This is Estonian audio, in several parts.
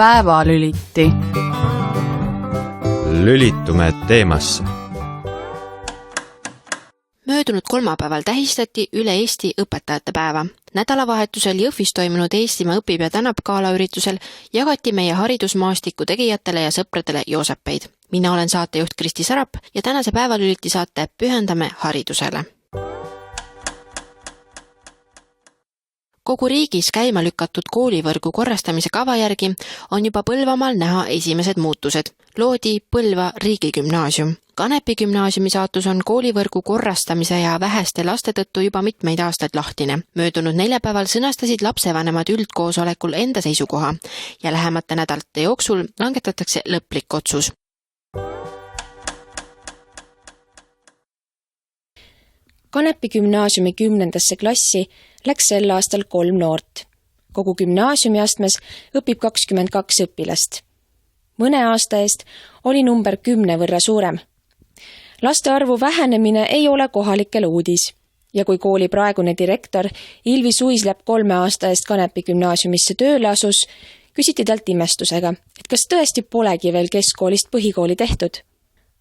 päevalüliti. Lülitume teemasse. Möödunud kolmapäeval tähistati üle Eesti õpetajate päeva. Nädalavahetusel Jõhvis toimunud Eestimaa õpib ja tänab galaüritusel jagati meie haridusmaastiku tegijatele ja sõpradele joosepeid. Mina olen saatejuht Kristi Sarap ja tänase päevalüliti saate pühendame haridusele. Kogu riigis käima lükatud koolivõrgu korrastamise kava järgi on juba Põlvamaal näha esimesed muutused. Loodi Põlva riigigümnaasium. Kanepi gümnaasiumi saatus on koolivõrgu korrastamise ja väheste laste tõttu juba mitmeid aastaid lahtine. Möödunud neljapäeval sõnastasid lapsevanemad üldkoosolekul enda seisukoha ja lähemate nädalate jooksul langetatakse lõplik otsus. Kanepi gümnaasiumi 10. klassi läks sel aastal 3 noort. Kogu gümnaasiumi astmes õpib 22 õpilast. Mõne aasta eest oli number 10 võrra suurem. Laste arvu vähenemine ei ole kohalikele uudis. Ja kui kooli praegune direktor Ilvi Suisläpp 3 aasta eest Kanepi gümnaasiumisse tööle asus, küsiti talt imestusega, et kas tõesti polegi veel keskkoolist põhikooli tehtud.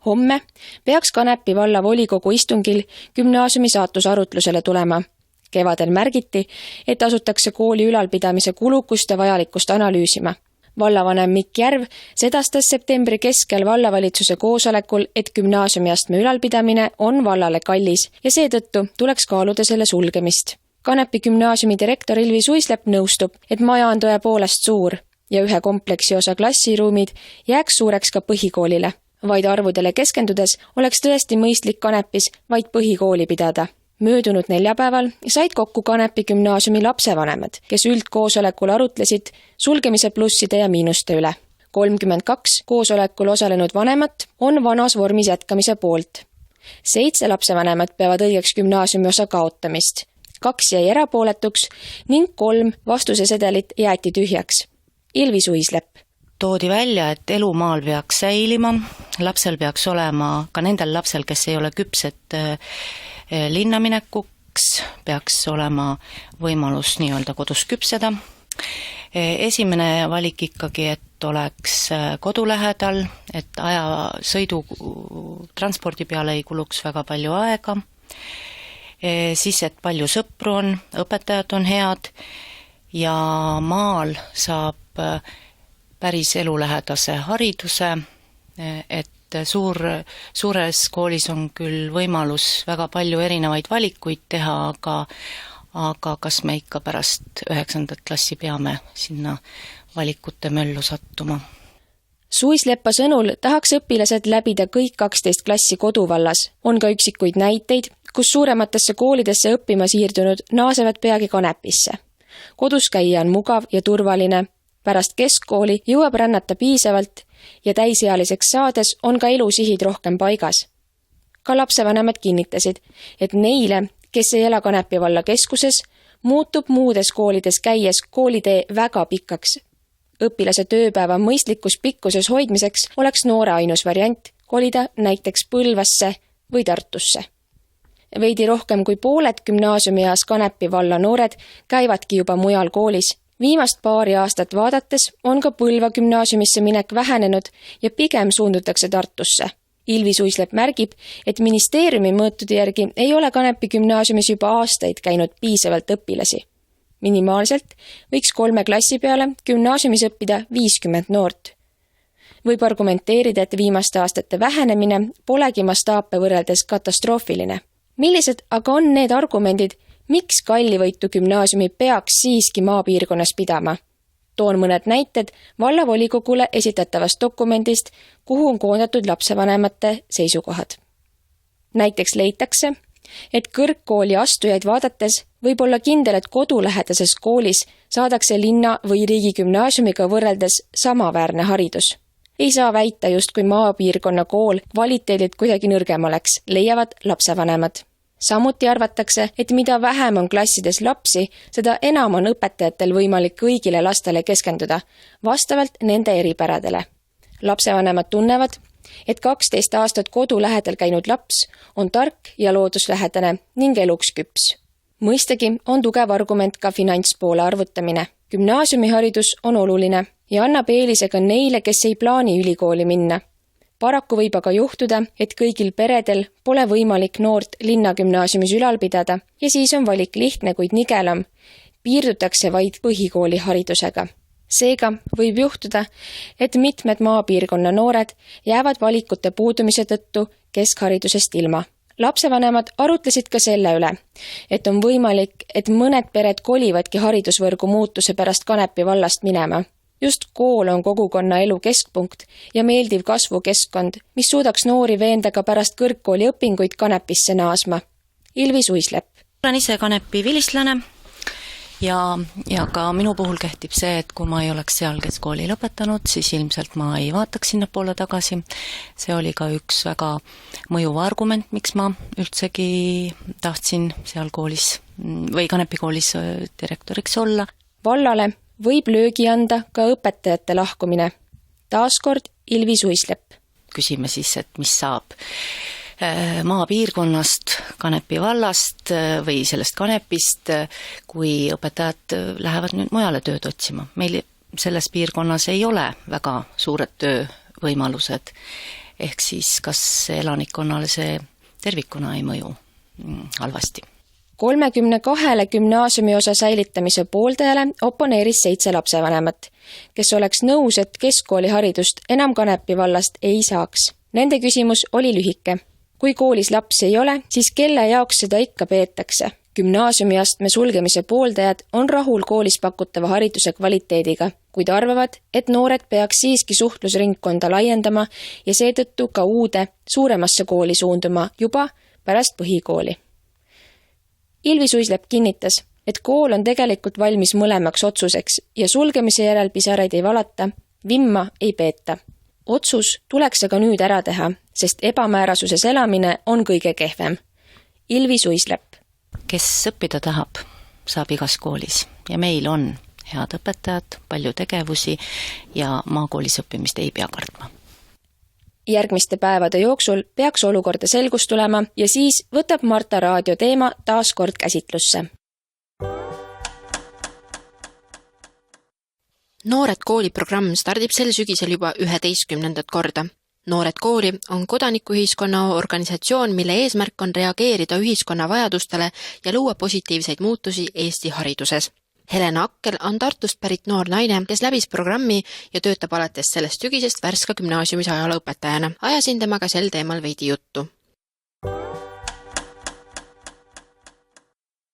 Homme peaks Kanepi valla volikogu istungil gümnaasiumi saatus arutlusele tulema. Kevadel märgiti, et asutakse kooli ülalpidamise kulukust ja vajalikkust analüüsima. Vallavanem Mikk Järv sedastas septembri keskel vallavalitsuse koosolekul, et gümnaasiumiastme ülalpidamine on vallale kallis ja seetõttu tuleks kaaluda selle sulgemist. Kanepi gümnaasiumi direktor Ilvi Suisläpp nõustub, et maja on tõepoolest suur ja ühe kompleksi osa klassiruumid jääks suureks ka põhikoolile. Vaid arvudele keskendudes oleks tõesti mõistlik Kanepis vaid põhikooli pidada. Möödunud neljapäeval said kokku Kanepi gümnaasiumi lapsevanemad, kes üldkoosolekul arutlesid sulgemise plusside ja miinuste üle. 32 koosolekul osalenud vanemat on vanas vormis jätkamise poolt. 7 lapsevanemat peavad õigeks gümnaasiumi osa kaotamist. 2 jäi erapooletuks ning 3 vastusesedelit jäeti tühjaks. Ilvi Suisläpp. Toodi välja, et elu maal peaks säilima, lapsel peaks olema, ka nendel lapsel, kes ei ole küpsed linnaminekuks, peaks olema võimalus nii-öelda kodus küpseda. Esimene valik ikkagi, et oleks kodu lähedal, et sõidu transpordi peale ei kuluks väga palju aega, siis et palju sõpru on, õpetajad on head ja maal saab päris elulähedase hariduse, et suures koolis on küll võimalus väga palju erinevaid valikuid teha, aga kas me ikka pärast 9. klassi peame sinna valikute möllu sattuma? Suisleppa sõnul tahaks õpilased läbida kõik 12 klassi koduvallas. On ka üksikuid näiteid, kus suurematesse koolidesse õppima siirdunud naasevad peagi Kanepisse. Kodus käia on mugav ja turvaline. Pärast keskkooli jõuab rännata piisavalt ja täisealiseks saades on ka elusihid rohkem paigas. Ka lapsevanemad kinnitasid, et neile, kes ei ela Kanepi valla keskuses, muutub muudes koolides käies koolitee väga pikaks. Õpilase tööpäeva mõistlikus pikkuses hoidmiseks oleks noore ainus variant kolida näiteks Põlvasse või Tartusse. Veidi rohkem kui pooled gümnaasiumieas Kanepi valla noored käivadki juba mujal koolis. Viimast paari aastat vaadates on ka Põlva gümnaasiumisse minek vähenenud ja pigem suundutakse Tartusse. Ilvi Suisläpp märgib, et ministeeriumi mõõtude järgi ei ole Kanepi gümnaasiumis juba aastaid käinud piisavalt õpilasi. Minimaalselt võiks 3 klassi peale gümnaasiumis õppida 50 noort. Võib argumenteerida, et viimaste aastate vähenemine polegi mastaape võrreldes katastroofiline. Millised aga on need argumendid, miks Kallivõitu gümnaasiumi peaks siiski maapiirkonnas pidama? Toon mõned näited vallavolikogule esitatavast dokumendist, kuhu on koondatud lapsevanemate seisukohad. Näiteks leitakse, et kõrgkooli astujaid vaadates võib olla kindel, et kodulähedases koolis saadakse linna või riigigümnaasiumiga võrreldes samaväärne haridus. Ei saa väita justkui maapiirkonna kool kvaliteedilt kuidagi nõrgem oleks, leiavad lapsevanemad. Samuti arvatakse, et mida vähem on klassides lapsi, seda enam on õpetajatel võimalik kõigile lastele keskenduda, vastavalt nende eripäradele. Lapsevanemad tunnevad, et 12 aastat kodu lähedal käinud laps on tark ja looduslähedane ning eluks küps. Mõistagi on tugev argument ka finantspoole arvutamine. Gümnaasiumiharidus on oluline ja annab eelise ka neile, kes ei plaani ülikooli minna. Paraku võib aga juhtuda, et kõigil peredel pole võimalik noort linnagümnaasiumis ülal pidada ja siis on valik lihtne, kuid nigelam. Piirdutakse vaid põhikooliharidusega. Seega võib juhtuda, et mitmed maapiirkonna noored jäävad valikute puudumise tõttu keskharidusest ilma. Lapsevanemad arutlesid ka selle üle, et on võimalik, et mõned pered kolivadki haridusvõrgu muutuse pärast Kanepi vallast minema. Just kool on kogukonna elu keskpunkt ja meeldiv kasvukeskkond, mis suudaks noori veenda ka pärast kõrgkooli õpinguid Kanepisse naasma. Ilvi Suislepp. Olen ise Kanepi vilistlane ja ka minu puhul kehtib see, et kui ma ei oleks seal keskkooli lõpetanud, siis ilmselt ma ei vaataks sinna poole tagasi. See oli ka üks väga mõjuv argument, miks ma üldsegi tahtsin seal koolis või Kanepi koolis direktoriks olla. Vallale võib löögi anda ka õpetajate lahkumine. Taaskord Ilvi Suislepp. Küsime siis, et mis saab maapiirkonnast, Kanepi vallast või sellest Kanepist, kui õpetajad lähevad nüüd mujale tööd otsima. Meil selles piirkonnas ei ole väga suured töövõimalused, ehk siis kas elanikkonnale see tervikuna ei mõju halvasti. 32 gümnaasiumi osa säilitamise pooldajale oponeeris 7 lapsevanemat, kes oleks nõus, et keskkooliharidust enam Kanepi vallast ei saaks. Nende küsimus oli lühike. Kui koolis lapsi ei ole, siis kelle jaoks seda ikka peetakse? Gümnaasiumiastme sulgemise pooldajad on rahul koolis pakutava hariduse kvaliteediga, kuid arvavad, et noored peaks siiski suhtlusringkonda laiendama ja seetõttu ka uude, suuremasse kooli suunduma juba pärast põhikooli. Ilvi Suislepp kinnitas, et kool on tegelikult valmis mõlemaks otsuseks ja sulgemise järel pisaraid ei valata, vimma ei peeta. Otsus tuleks aga nüüd ära teha, sest ebamäärasuses elamine on kõige kehvem. Ilvi Suislepp. Kes õppida tahab, saab igas koolis ja meil on head õpetajad, palju tegevusi ja maakoolis õppimist ei pea kartma. Järgmiste päevade jooksul peaks olukorda selgus tulema ja siis võtab Marta raadio teema taas kord käsitlusse. Noored kooli programm stardib sel sügisel juba 11. korda. Noored kooli on kodanikuühiskonna organisatsioon, mille eesmärk on reageerida ühiskonna vajadustele ja luua positiivseid muutusi Eesti hariduses. Helena Akkel on Tartust pärit noor naine, kes läbis programmi ja töötab alates sellest sügisest Värska gümnaasiumis ajalooõpetajana. Ajasin temaga sel teemal veidi juttu.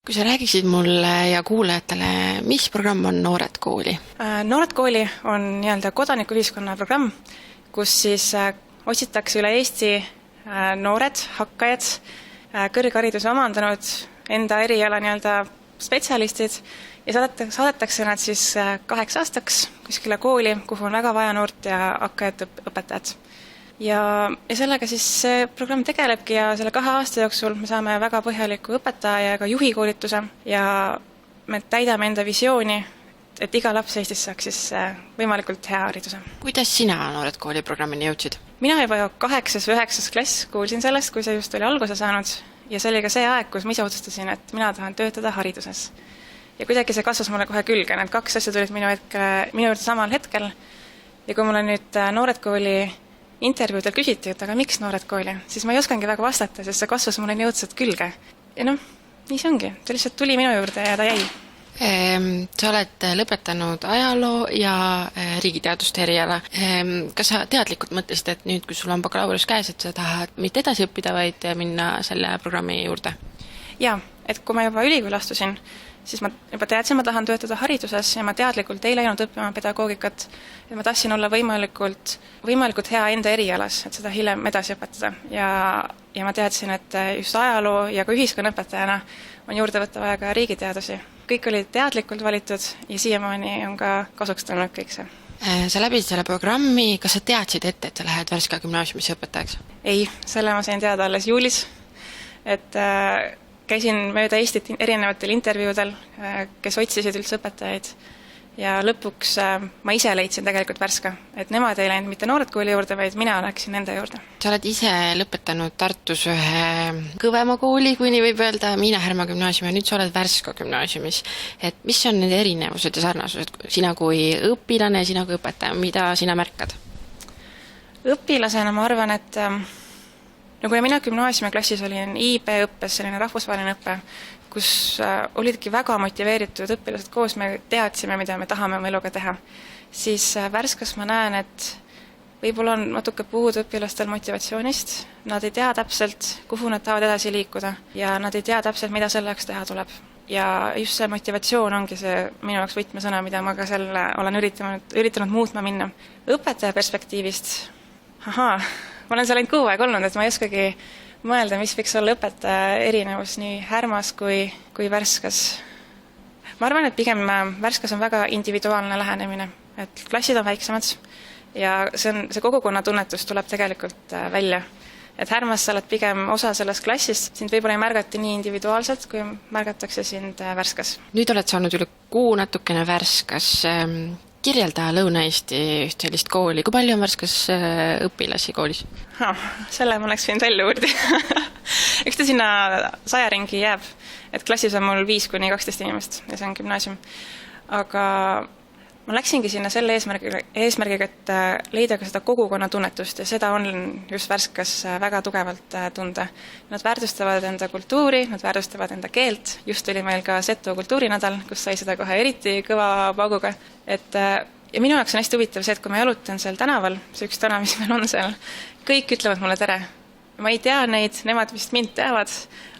Kui sa räägiksid mulle ja kuulajatele, mis programm on Noored kooli? Noored kooli on nii-öelda kodanikuühiskonna programm, kus siis otsitakse üle Eesti noored, hakkajad, kõrghariduse omandanud, enda eriala nii-öelda spetsialistid ja saadetakse nad siis 8 aastaks kuskile kooli, kuhu on väga vaja noort ja hakkajat õpetajat. Ja sellega siis see programm tegelebki ja selle 2 aasta jooksul me saame väga põhjaliku õpetaja ja ka juhikoolituse ja me täidame enda visiooni, et iga laps Eestis saaks siis võimalikult hea hariduse. Kuidas sina Noored kooli programmini jõudsid? Mina juba 8. või 9. klass kuulsin sellest, kui see just oli alguse saanud ja see oli ka see aeg, kus ma ise otsustasin, et mina tahan töötada hariduses. Ja kuidagi see kasvas mulle kohe külge, need 2 asja tulid minu juurde samal hetkel ja kui mulle nüüd Noored kooli intervjuudel küsiti, et aga miks Noored kooli, siis ma ei oskangi väga vastata, sest see kasvas mulle nii õudselt külge. Ja nii see ongi, ta lihtsalt tuli minu juurde ja ta jäi. Sa oled lõpetanud ajaloo ja riigiteaduste eriala. Kas sa teadlikult mõtlesid, et nüüd, kui sul on bakalaureus käes, et sa tahad mitte edasi õppida, vaid minna selle programmi juurde? Jaa, et kui ma juba ülikooli astusin, siis ma juba teadsin, ma tahan töötada hariduses ja ma teadlikult ei läinud õppima pedagoogikat. Et ma tahtsin olla võimalikult hea enda erialas, et seda hiljem edasi õpetada. Ja ma teadsin, et just ajaloo ja ka ühiskonnaõpetajana on juurde võtta vaja ka riigiteadusi. Kõik olid teadlikult valitud ja siiamaani on ka kasuks tulnud kõik see. Sa läbisid selle programmi, kas sa teadsid ette, et sa lähed Värska gümnaasiumisse õpetajaks? Ei, selle ma sain teada alles juulis. Et käisin mööda Eestit erinevatel intervjuudel, kes otsisid üldse õpetajaid ja lõpuks ma ise leidsin tegelikult Värska, et nemad ei läinud mitte Noored Kooli juurde, vaid mina läksin nende juurde. Sa oled ise lõpetanud Tartus ühe kõvema kooli, kui nii võib öelda, Miina Härma gümnaasiumi, ja nüüd sa oled Värska gümnaasiumis. Et mis on need erinevused ja sarnasused sina kui õpilane ja sina kui õpetaja, mida sina märkad? Õpilasena ma arvan, et kui mina gümnaasiumiklassis olin IB-õppes, selline rahvusvaheline õppe, kus olidki väga motiveeritud õpilased koos, me teadsime, mida me tahame oma eluga teha, siis Värskas ma näen, et võib-olla on natuke puudu õpilastel motivatsioonist, nad ei tea täpselt, kuhu nad tahavad edasi liikuda ja nad ei tea täpselt, mida selleks teha tuleb. Ja just see motivatsioon ongi see minu jaoks võtmesõna, mida ma ka selle olen üritanud muutma minna. Õpetaja perspektiivist, ma olen seal ainult 6 aega olnud, et ma ei oskagi mõelda, mis võiks olla õpetaja erinevus nii Härmas kui Värskas. Ma arvan, et pigem Värskas on väga individuaalne lähenemine, et klassid on väiksemad ja see kogukonna tunnetus tuleb tegelikult välja. Et Härmas sa oled pigem osa sellest klassist, sind võib-olla ei märgata nii individuaalselt, kui märgatakse sind Värskas. Nüüd oled saanud üle 6 natukene Värskas. Kirjelda Lõuna-Eesti üht sellist kooli. Kui palju on Värskas õpilasi koolis? Selle ma oleks võinud välja uurida. Eks ta sinna 100 ringi jääb, et klassis on mul 5-12 inimest ja see on gümnaasium. Aga ma läksingi sinna selle eesmärgiga, et leida ka seda kogukonna tunnetust ja seda on just Värskas väga tugevalt tunda. Nad väärtustavad enda kultuuri, nad väärtustavad enda keelt. Just oli meil ka Setu kultuurinädal, kus sai seda kohe eriti kõva pauguga. Ja minu jaoks on hästi huvitav see, et kui ma jalutan seal tänaval, see üks tänav, mis meil on seal, kõik ütlevad mulle tere. Ma ei tea neid, nemad vist mind teavad,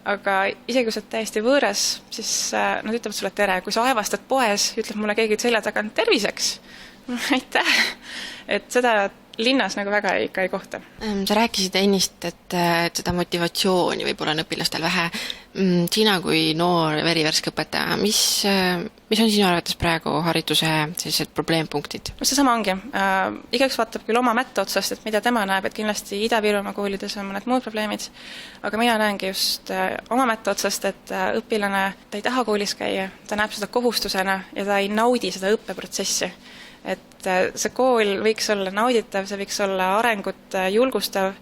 aga isegi kui sa oled täiesti võõras, siis nad ütlevad sulle tere. Kui sa aevastad poes, ütleb mulle keegi selja tagant terviseks. Aitäh! Et seda linnas nagu väga ikka ei kohta. Sa rääkisid ennist, et seda motivatsiooni võib-olla on õpilastel vähe. Sina kui noor verivärske õpetaja, mis on sinu arvates praegu hariduse sellised probleempunktid? See sama ongi. Igaüks vaatab küll oma mätta otsast, et mida tema näeb, et kindlasti Ida-Virumaa koolides on mõned muud probleemid, aga mina näengi just oma mätta otsast, et õpilane, ta ei taha koolis käia, ta näeb seda kohustusena ja ta ei naudi seda õppeprotsessi. Et see kool võiks olla nauditav, see võiks olla arengut julgustav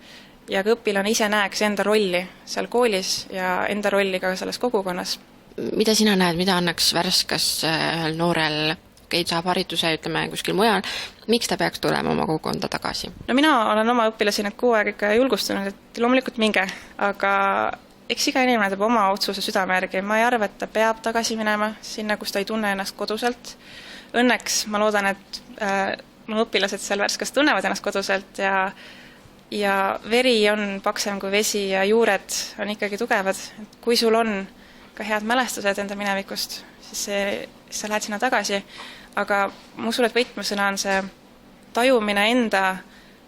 ja ka õpilane ise näeks enda rolli seal koolis ja enda rolli ka selles kogukonnas. Mida sina näed, mida annaks Värskas ühel noorel, saab hariduse, ütleme, kuskil mujal, miks ta peaks tulema oma kogukonda tagasi? No mina olen oma õpilasi need 6 aega ikka julgustanud, et loomulikult minge, aga eks iga inimene teeb oma otsuse südame järgi. Ma ei arva, et ta peab tagasi minema sinna, kus ta ei tunne ennast koduselt. Õnneks ma loodan, et mu õpilased seal Värskas tunnevad ennast koduselt ja veri on paksem kui vesi ja juured on ikkagi tugevad. Et kui sul on ka head mälestused enda minevikust, siis sa lähed sinna tagasi. Aga ma usun, et võtmesõna on see tajumine enda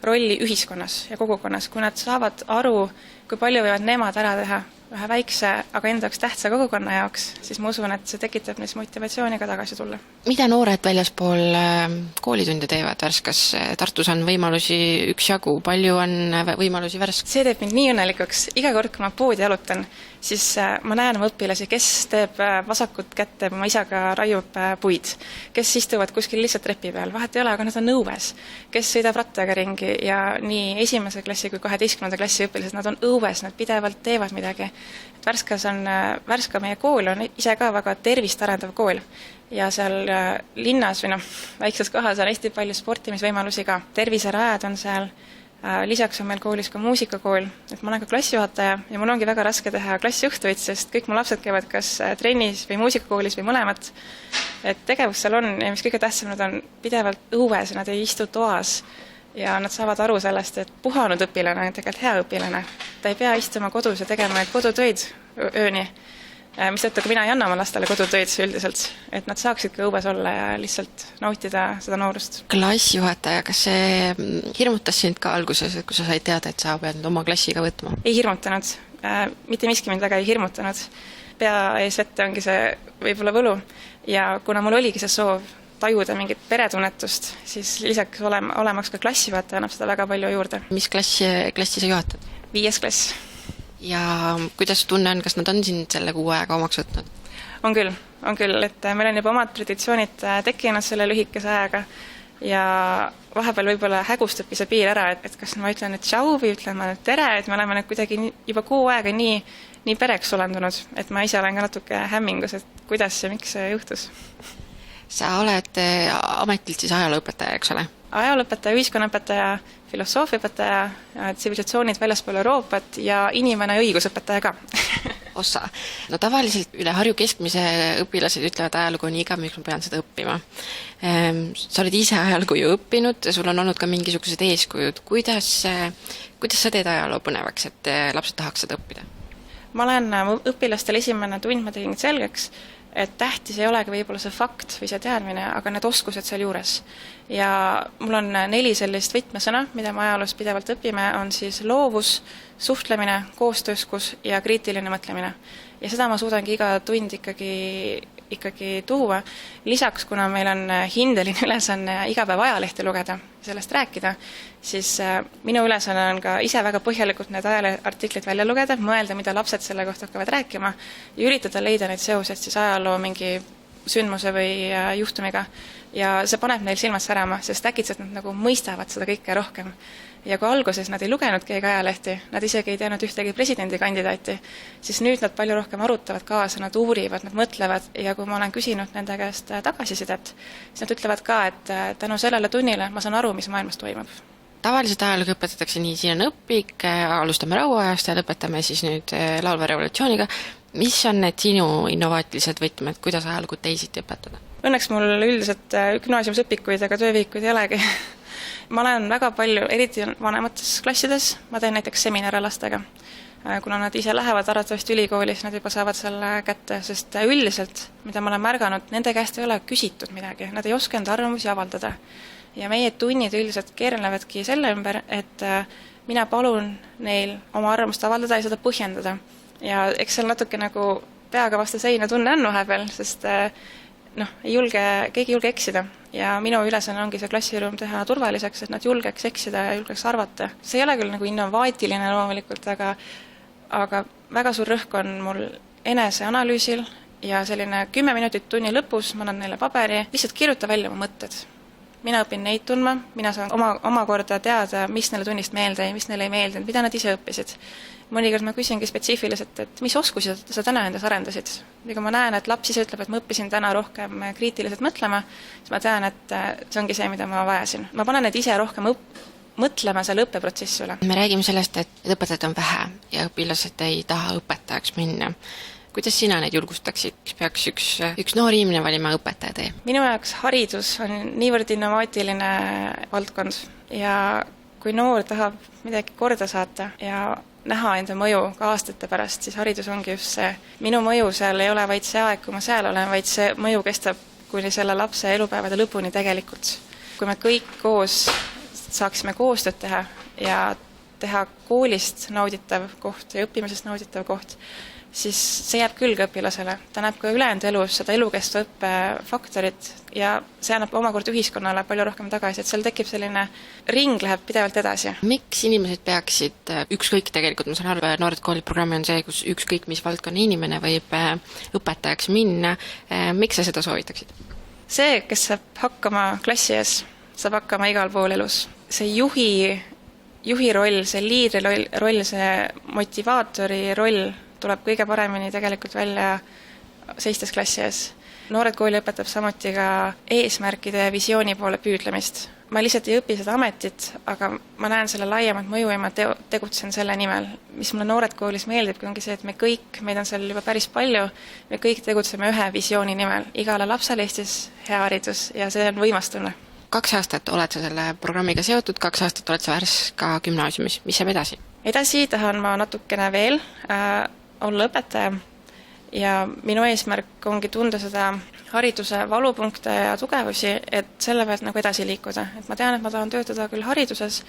rolli ühiskonnas ja kogukonnas. Kui nad saavad aru, kui palju võivad nemad ära teha ühe väikse, aga enda jaoks tähtsa kogukonna jaoks, siis ma usun, et see tekitab neis motivatsiooniga tagasi tulla. Mida noored väljaspool koolitunde teevad Värskas? Tartus on võimalusi üksjagu, palju on võimalusi Värskas? See teeb mind nii õnnelikuks. Iga kord, kui ma poodi jalutan, siis ma näen oma õpilasi, kes teeb vasakut kätte, oma isaga raiub puid, kes istuvad kuskil lihtsalt trepi peal, vahet ei ole, aga nad on õues, kes sõidab rattaga ringi ja nii 1. klassi kui 12. klassi õpilased, nad on õues, nad pidevalt teevad midagi. Värska meie kool on ise ka väga tervist arendav kool ja seal linnas või väikses kohas on hästi palju sportimisvõimalusi ka. Terviserajad on seal, lisaks on meil koolis ka muusikakool, et ma olen ka klassijuhataja ja mul ongi väga raske teha klassiõhtuid, sest kõik mu lapsed käivad kas trennis või muusikakoolis või mõlemat. Et tegevus seal on ja mis kõige tähtsam, nad on pidevalt õues, nad ei istu toas. Ja nad saavad aru sellest, et puhanud õpilane on tegelikult hea õpilane. Ta ei pea istuma kodus ja tegema neid kodutöid ööni, mis tõttu ka mina ei anna oma lastele kodutöid üldiselt, et nad saaksid ka õues olla ja lihtsalt nautida seda noorust. Klassijuhataja, kas see hirmutas sind ka alguses, kui sa said teada, et sa pead oma klassiga võtma? Ei hirmutanud. Mitte miski mind väga ei hirmutanud. Pea ees vette ongi see võib-olla võlu ja kuna mul oligi see soov tajuda mingit peretunnetust, siis lisaks olemaks ka klassijuhataja annab seda väga palju juurde. Mis klassi sa juhatad? 5. klass. Ja kuidas tunne on, kas nad on sind selle 6 aega omaks võtnud? On küll. on küll, et meil on juba omad traditsioonid tekkinud selle lühikese ajaga ja vahepeal võib-olla hägustabki see piir ära, et kas ma ütlen nüüd tšau või ütlen ma nüüd tere, et me oleme nüüd kuidagi juba kuu aega nii pereks olendunud, et ma ise olen ka natuke hämmingus, et kuidas ja miks see juhtus. Sa oled ametilt siis ajalooõpetaja, eks ole? Ajalooõpetaja, ühiskonnaõpetaja, filosoofiaõpetaja, tsivilisatsioonid väljaspool Euroopat ja inimene ja õigusõpetaja ka. Ossa. No tavaliselt üle Harju keskmise õpilased ütlevad ajalugu nii iga, miks ma pean seda õppima. Sa oled ise ajalugu ju õppinud, sul on olnud ka mingisugused eeskujud. Kuidas sa teed ajaloo põnevaks, et lapsed tahaks seda õppida? Ma olen õpilastel esimene tund, ma tegin selgeks, et tähtis ei olegi võib-olla see fakt või see teadmine, aga need oskused seal juures. Ja mul on 4 sellist võtmesõna, mida me ajaloos pidevalt õpime, on siis loovus, suhtlemine, koostööskus ja kriitiline mõtlemine. Ja seda ma suudangi iga tund ikkagi tuua. Lisaks, kuna meil on hindeline ülesanne iga päev ajalehte lugeda, sellest rääkida, siis minu ülesanne on ka ise väga põhjalikult need ajaleheartiklid välja lugeda, mõelda, mida lapsed selle kohta hakkavad rääkima ja üritada leida neid seosed siis ajaloo mingi sündmuse või juhtumiga. Ja see paneb neil silmad särama, sest äkitselt nad nagu mõistavad seda kõike rohkem. Ja kui alguses nad ei lugenud keegi ajalehti, nad isegi ei teadnud ühtegi presidendikandidaati, siis nüüd nad palju rohkem arutavad kaasa, nad uurivad, nad mõtlevad ja kui ma olen küsinud nende käest tagasisidet, siis nad ütlevad ka, et tänu sellele tunnile ma saan aru, mis maailmas toimub. Tavaliselt ajalugu õpetatakse nii, siin on õpik, alustame rauaajast ja lõpetame siis nüüd laulva revolutsiooniga. Mis on need sinu innovaatilised võtmed, kuidas ajalugu teisiti õpetada? Õnneks mul üldiselt gümnaasiumis õpikuid ega tööviikuid ei olegi. Ma olen väga palju, eriti vanemates klassides, ma teen näiteks seminare lastega. Kuna nad ise lähevad arvatavasti ülikoolis, nad juba saavad selle kätte, sest üldiselt, mida ma olen märganud, nende käest ei ole küsitud midagi, nad ei oska enda arvamusi avaldada. Ja meie tunnid üldiselt keerlevadki selle ümber, et mina palun neil oma arvamust avaldada ja seda põhjendada. Ja eks seal natuke nagu peaga vastu seina tunne on vahepeal, sest keegi ei julge eksida. Ja minu ülesanne ongi see klassiruum teha turvaliseks, et nad julgeks eksida ja julgeks arvata. See ei ole küll nagu innovaatiline loomulikult, aga väga suur rõhk on mul eneseanalüüsil ja selline 10 minutit tunni lõpus ma annan neile paberi, lihtsalt kirjuta välja oma mõtted. Mina õpin neid tundma, mina saan omakorda teada, mis neile tunnist meelde ja mis neile ei meeldinud, mida nad ise õppisid. Mõnikord ma küsingi spetsiifiliselt, et mis oskusi sa täna endas arendasid. Ja kui ma näen, et laps ise ütleb, et ma õppisin täna rohkem kriitiliselt mõtlema, siis ma tean, et see ongi see, mida ma vajasin. Ma panen neid ise rohkem mõtlema selle õppeprotsessi üle. Me räägime sellest, et õpetajad on vähe ja õpilased ei taha õpetajaks minna. Kuidas sina neid julgustaksid? Peaks üks noor inimene valima õpetaja tee? Minu jaoks haridus on niivõrd innovaatiline valdkond ja kui noor tahab midagi korda saata ja näha enda mõju ka aastate pärast, siis haridus ongi just see. Minu mõju seal ei ole vaid see aeg, kui ma seal olen, vaid see mõju kestab kuni selle lapse elupäevade lõpuni tegelikult. Kui me kõik koos saaksime koostööd teha ja teha koolist nauditav koht ja õppimisest nauditav koht, siis see jääb küll õpilasele. Ta näeb ka ülejäänud elus seda elukestva õppe faktorit ja see annab omakorda ühiskonnale palju rohkem tagasi, et seal tekib selline ring läheb pidevalt edasi. Miks inimesed peaksid, ükskõik tegelikult, ma saan aru, Noored koolid programmi on see, kus ükskõik mis valdkonna inimene võib õpetajaks minna, miks sa seda soovitaksid? See, kes saab hakkama klassi ees, saab hakkama igal pool elus. See juhi roll, see liidri roll, see motivaatori roll tuleb kõige paremini tegelikult välja seistes klassi ees. Noored kooli õpetab samuti ka eesmärkide ja visiooni poole püüdlemist. Ma lihtsalt ei õpi seda ametit, aga ma näen selle laiemat mõju ja ma tegutsen selle nimel. Mis mulle Noored koolis meeldib, ongi see, et meid on seal juba päris palju, me kõik tegutseme ühe visiooni nimel. Igale lapsele Eestis hea haridus ja see on võimastunne. 2 aastat oled sa selle programmiga seotud, 2 aastat oled sa Värska gümnaasiumis. Mis saab edasi? Edasi tahan ma natukene veel olla õpetaja ja minu eesmärk ongi tunda seda hariduse valupunkte ja tugevusi, et selle pealt nagu edasi liikuda. Et ma tean, et ma tahan töötada küll hariduses,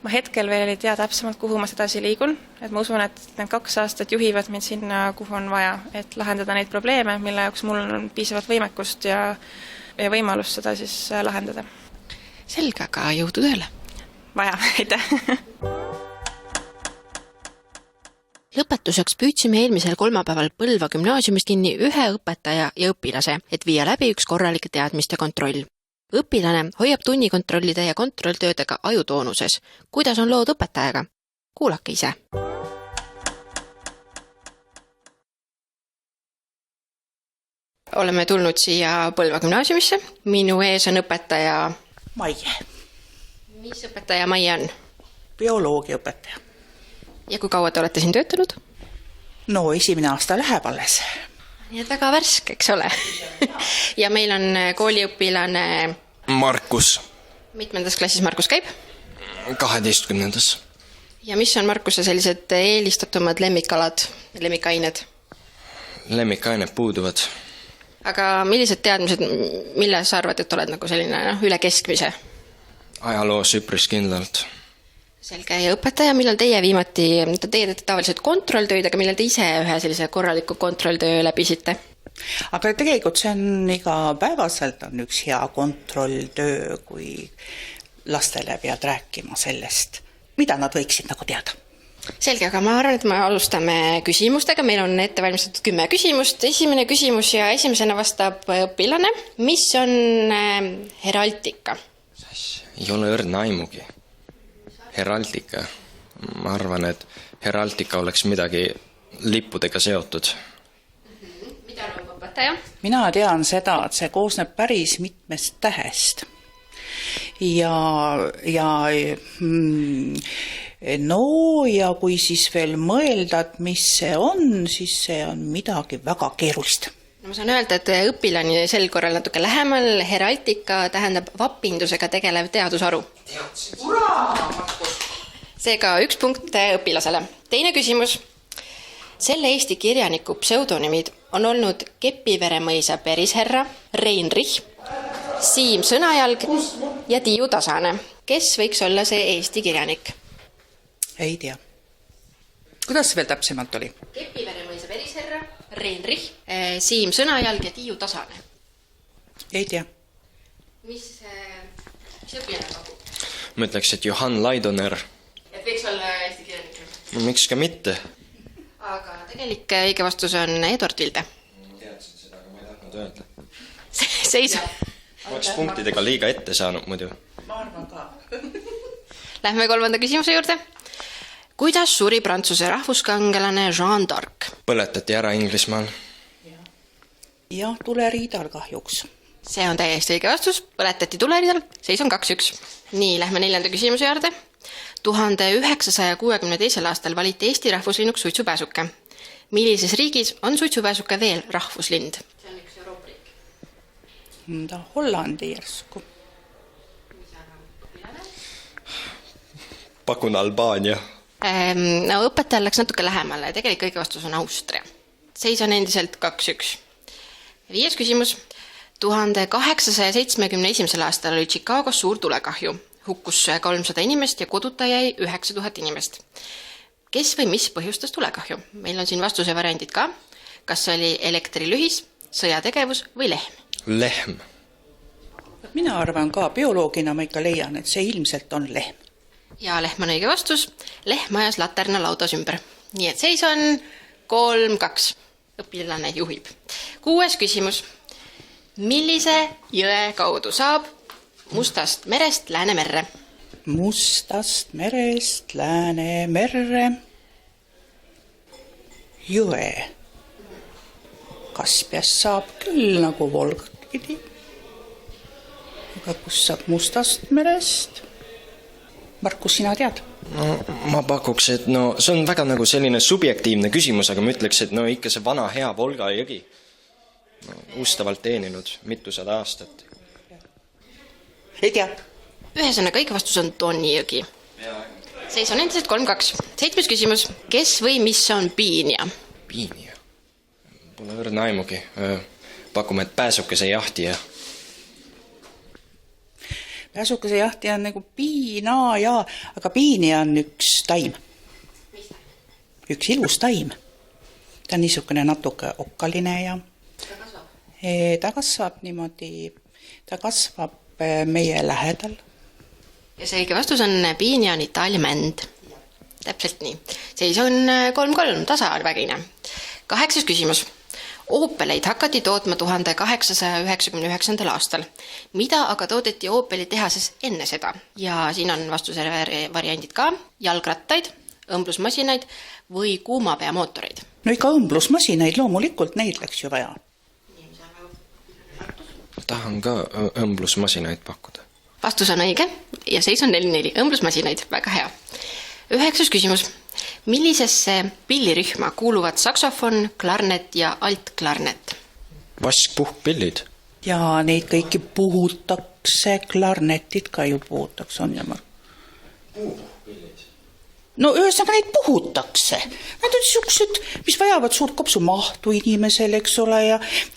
ma hetkel veel ei tea täpsemalt, kuhu ma edasi liigun, et ma usun, et need 2 aastat juhivad mind sinna, kuhu on vaja, et lahendada neid probleeme, mille jaoks mul on piisavalt võimekust ja võimalust seda siis lahendada. Selge, aga jõudu tööle! Vaja, aitäh! Lõpetuseks püüdsime eelmisel kolmapäeval Põlva gümnaasiumist kinni ühe õpetaja ja õpilase, et viia läbi üks korralik teadmiste kontroll. Õpilane hoiab tunnikontrollide ja kontrolltöödega ajutoonuses. Kuidas on lood õpetajaga? Kuulake ise. Oleme tulnud siia Põlva gümnaasiumisse. Minu ees on õpetaja Maie, Mis õpetaja Maie on? bioloogiaõpetaja. Ja kui kaua te olete siin töötanud? No 1. aasta läheb alles. Nii et väga värske, eks ole. Ja meil on kooliõpilane Markus, mitmendas klassis Markus käib. 12. Ja mis on Markuse sellised eelistatumad lemmikalad, lemmikained? Lemmikained puuduvad. Aga millised teadmised, mille sa arvad, et oled nagu selline üle keskmise? Ajaloos üpris kindlalt. Selge. Ja õpetaja, millal teie viimati, teie teete tavaliselt kontrolltööd, aga millal te ise ühe sellise korraliku kontrolltöö läbisite? Aga tegelikult see on igapäevaselt on üks hea kontrolltöö, kui lastele pead rääkima sellest, mida nad võiksid nagu teada. Selge, aga ma arvan, et me alustame küsimustega. Meil on ette valmistatud 10 küsimust. Esimene küsimus ja esimesena vastab õpilane. Mis on heraltika? Ei ole õrna aimugi. Heraldika. Ma arvan, et heraldika oleks midagi lippudega seotud. Mida on õpetaja? Mina tean seda, et see koosneb päris mitmest tähest. Ja kui siis veel mõelda, et mis see on, siis see on midagi väga keerulist. No, ma saan öelda, et õpilani sel korral natuke lähemal. Heraldika tähendab vapindusega tegelev teadusharu. Seega 1 punkt õpilasele. Teine küsimus. Selle Eesti kirjaniku pseudonimid on olnud Kepiveremõisa Perisherra, Rein Rih, Siim Sõnajalg ja Tiiu Tasane. Kes võiks olla see Eesti kirjanik? Ei tea. Kuidas see veel täpsemalt oli? Kepiveremõisa Perisherra, Rein Rih, Siim Sõnajalg ja Tiiu Tasane. Ei tea. Mis õpilane pakub? Ma ütleks, et Johan Laidoner. Et võiks olla Eesti kirjanik? Miks ka mitte? Aga tegelik õige vastus on Eduard Vilde. Teadsin seda, aga ma ei tahtnud öelda. Seis. Oleks punktidega liiga ette saanud muidu. Ma arvan ka. Lähme 3. küsimuse juurde. Kuidas suri Prantsuse rahvuskangelane Jeanne d'Arc? Põletati ära Inglismaal. Ja tuleriidal kahjuks. See on täiesti õige vastus. Põletati tuleriidal. Seis on 2-1. Nii, lähme 4. küsimuse juurde. 1962. aastal valiti Eesti rahvuslinnuks suitsupääsuke. Millises riigis on suitsupääsuke veel rahvuslind? See on üks Euroopa riik. Hollandi järsku. Pakun Albaania. No, õpetajal läks natuke lähemale. Tegelik õige vastus on Austria. Seis on endiselt 2-1. 5. küsimus. 1871. aastal oli Chicagos suur tulekahju. Hukkus 300 inimest ja koduta jäi 9000 inimest. Kes või mis põhjustas tulekahju? Meil on siin vastuse variandid ka. Kas oli elektrilühis, sõjategevus või lehm? Lehm. Mina arvan ka, bioloogina ma ikka leian, et see ilmselt on lehm. Ja lehm on õige vastus. Lehm ajas laterna laudas ümber. Nii et seis on 3-2. Õpilane juhib. 6. küsimus. Millise jõe kaudu saab Mustast merest Läänemerre? Mustast merest Läänemerre jõe. Kaspiast saab küll nagu Volgat pidi. Aga kus saab Mustast merest? Markus, sina tead? No, ma pakuks, et see on väga nagu selline subjektiivne küsimus, aga ma ütleks, et ikka see vana hea Volga jõgi. Ustavalt teeninud mitusada aastat. Ei tea. Ühesõnaga, õige vastus on Tonni jõgi. Seis on endiselt 3-2. 7. küsimus. Kes või mis on piinja? Piinja? Pole õrna aimugi. Pakume, et pääsukese jahtija. Pääsukese jahtija on nagu piina, aga piinja on üks taim. Üks ilus taim. Ta on niisugune natuke okkaline ja ta kasvab niimoodi, ta kasvab meie lähedal. Ja see õige vastus on piinja on Itaalia mänd. Täpselt nii. seis on 3-3, tasavägine. 8. küsimus. Oopeleid hakati tootma 1899. aastal. Mida aga toodeti Oopeli tehases enne seda? Ja siin on vastuse variandid ka. Jalgrattaid, õmblusmasinaid või kuumapeamootoreid. No ikka õmblusmasinaid, loomulikult neid läks ju vaja. Tahan ka õmblusmasinaid pakkuda. Vastus on õige ja seis on 4-4. Õmblusmasinaid, väga hea. 9. küsimus. Millisesse pillirühma kuuluvad saksofon, klarnet ja altklarnet? Vaskpuhkpillid. Ja neid kõiki puhutakse, klarnetit ka ju puhutakse, on ja ma... No ühesõnaga neid puhutakse. Nad on niisugused, mis vajavad suurt kopsumahtu inimesel, eks ole,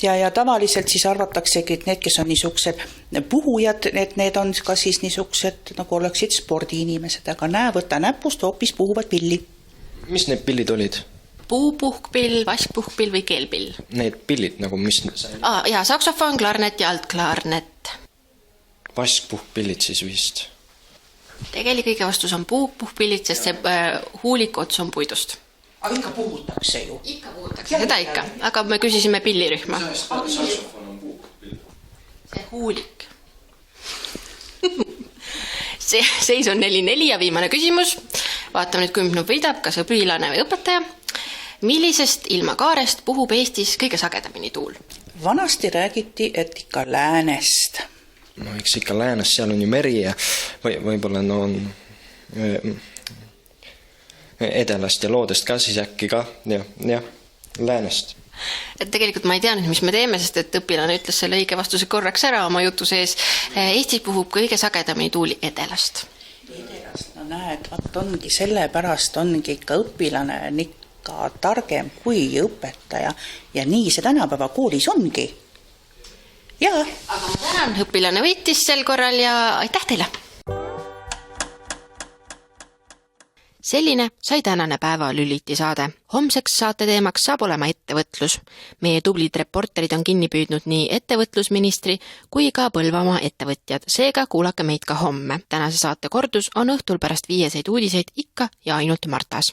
ja tavaliselt siis arvataksegi, et need, kes on niisugused puhujad, et need on ka siis niisugused, nagu oleksid spordiinimesed, aga näe, võta näpust, hoopis puhuvad pilli. Mis need pillid olid? Puupuhkpill, vaskpuhkpill või keelpill? Need pillid nagu, mis... Ja saksofon, klarnet ja altklarnet. Vaskpuhkpillid siis vist. Tegelikult kõige vastus on puupuhkpillid, sest see huulikots on puidust. Aga ikka puhutakse ju. Ikka puhutakse, seda ikka. Aga me küsisime pillirühma. Saksofon on puhkpill. See huulik. Seis on 4-4 ja viimane küsimus. Vaatame nüüd, kui minut võidab, kas õpilane või õpetaja. Millisest ilmakaarest puhub Eestis kõige sagedamini tuul? Vanasti räägiti, et ikka läänest. No eks ikka läänes, seal on ju meri ja võib-olla on edelast ja loodest ka siis äkki ka, ja läänest. Et tegelikult ma ei tea nüüd, mis me teeme, sest et õpilane ütles selle õige vastuse korraks ära oma jutu sees. Eestis puhub kõige sagedamini tuuli edelast. Edelast, no näed, vaat ongi, sellepärast ongi ikka õpilane ikka targem kui õpetaja ja nii see tänapäeva koolis ongi. Jaa. Aga ma tänan, õpilane võitis sel korral ja aitäh teile! Selline sai tänane päeva Lüliti saade. Homseks saate teemaks saab olema ettevõtlus. Meie tublid reporterid on kinni püüdnud nii ettevõtlusministri kui ka Põlvamaa ettevõtjad. Seega kuulake meid ka homme. Tänase saate kordus on õhtul pärast 5 uudiseid ikka ja ainult Martas.